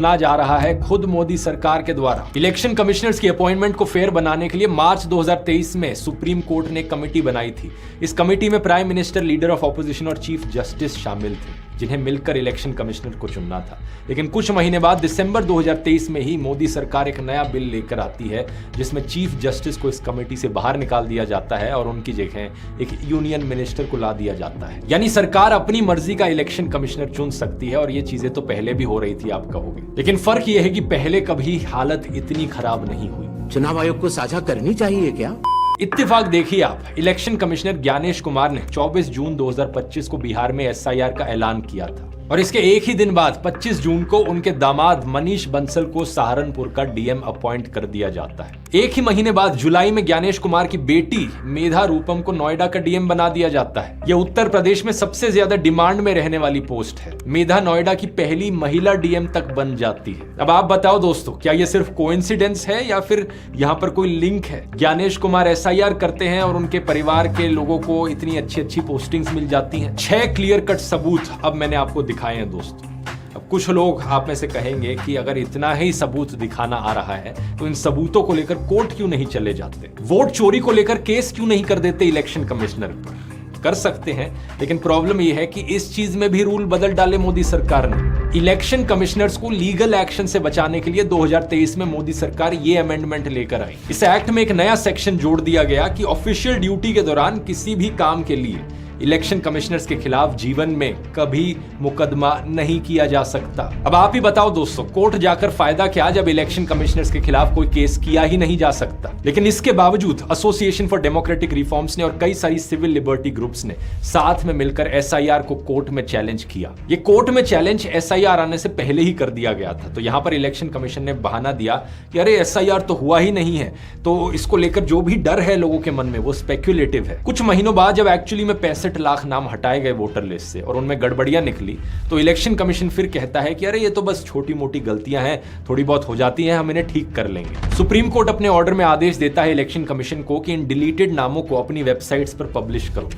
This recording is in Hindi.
चुना जा रहा है खुद मोदी सरकार के द्वारा। इलेक्शन कमिश्नर्स की अपॉइंटमेंट को फेयर बनाने के लिए मार्च 2023 में सुप्रीम कोर्ट ने एक कमेटी बनाई थी। इस कमेटी में prime minister, leader of opposition और चीफ जस्टिस शामिल थे, जिन्हें मिलकर इलेक्शन कमिश्नर को चुनना था। लेकिन कुछ महीने बाद दिसंबर 2023 में ही मोदी सरकार एक नया बिल लेकर आती है, जिसमें चीफ जस्टिस को इस कमेटी से बाहर निकाल दिया जाता है और उनकी जगह एक यूनियन मिनिस्टर को ला दिया जाता है। यानी सरकार अपनी मर्जी का इलेक्शन कमिश्नर चुन सकती है, और ये चीजें तो पहले भी हो रही थी, आप कहोगे। लेकिन फर्क यह है कि पहले कभी हालत इतनी खराब नहीं हुई। चुनाव आयोग को साझा करनी चाहिए क्या? इत्तेफाक देखिए आप, इलेक्शन कमिश्नर ज्ञानेश कुमार ने 24 जून 2025 को बिहार में एसआईआर का ऐलान किया था, और इसके एक ही दिन बाद 25 जून को उनके दामाद मनीष बंसल को सहारनपुर का डीएम अपॉइंट कर दिया जाता है। एक ही महीने बाद जुलाई में ज्ञानेश कुमार की बेटी मेधा रूपम को नोएडा का डीएम बना दिया जाता है। यह उत्तर प्रदेश में सबसे ज्यादा डिमांड में रहने वाली पोस्ट है। मेधा नोएडा की पहली महिला डीएम तक बन जाती है। अब आप बताओ दोस्तों, क्या यह सिर्फ कोइंसिडेंस है या फिर यहाँ पर कोई लिंक है? ज्ञानेश कुमार एसआईआर करते हैं और उनके परिवार के लोगों को इतनी अच्छी अच्छी पोस्टिंग्स मिल जाती हैं। 6 क्लियर कट सबूत अब मैंने आपको दिखाए हैं दोस्तों। अब कुछ लोग आप में से कहेंगे कि अगर इतना ही सबूत दिखाना आ रहा है तो इन सबूतों को लेकर कोर्ट क्यों नहीं चले जाते? वोट चोरी को लेकर केस क्यों नहीं कर देते इलेक्शन कमिश्नर पर? कर सकते हैं, लेकिन प्रॉब्लम यह है कि इस चीज में भी रूल बदल डाले मोदी सरकार ने। इलेक्शन कमिश्नर्स को लीगल एक्शन से बचाने के लिए 2023 में मोदी सरकार ये अमेंडमेंट लेकर आई। इस एक्ट में एक नया सेक्शन जोड़ दिया गया कि ऑफिशियल ड्यूटी के दौरान किसी भी काम के लिए इलेक्शन कमिश्नर्स के खिलाफ जीवन में कभी मुकदमा नहीं किया जा सकता। अब आप ही बताओ दोस्तों, कोर्ट जाकर फायदा क्या जब इलेक्शन कमिश्नर्स के खिलाफ कोई केस किया ही नहीं जा सकता? लेकिन इसके बावजूद एसोसिएशन फॉर डेमोक्रेटिक रिफॉर्म्स ने और कई सारी सिविल लिबर्टी ग्रुप्स ने साथ में मिलकर एसआईआर को कोर्ट में चैलेंज किया। ये कोर्ट में चैलेंज एसआईआर आने से पहले ही कर दिया गया था। तो यहां पर इलेक्शन कमीशन ने बहाना दिया कि अरे एसआईआर तो हुआ ही नहीं है, तो इसको लेकर जो भी डर है लोगों के मन में वो स्पेक्युलेटिव है। कुछ महीनों बाद जब एक्चुअली में 65 लाख नाम हटाए गए वोटर लिस्ट से और उनमें गड़बड़ियां निकली, तो इलेक्शन कमीशन फिर कहता है कि अरे ये तो बस छोटी मोटी गलतियां हैं, थोड़ी बहुत हो जाती हैं, हम इन्हें ठीक कर लेंगे। सुप्रीम कोर्ट अपने ऑर्डर में आदेश देता है इलेक्शन कमीशन को कि इन डिलीटेड नामों को अपनी वेबसाइट्स पर पब्लिश करो।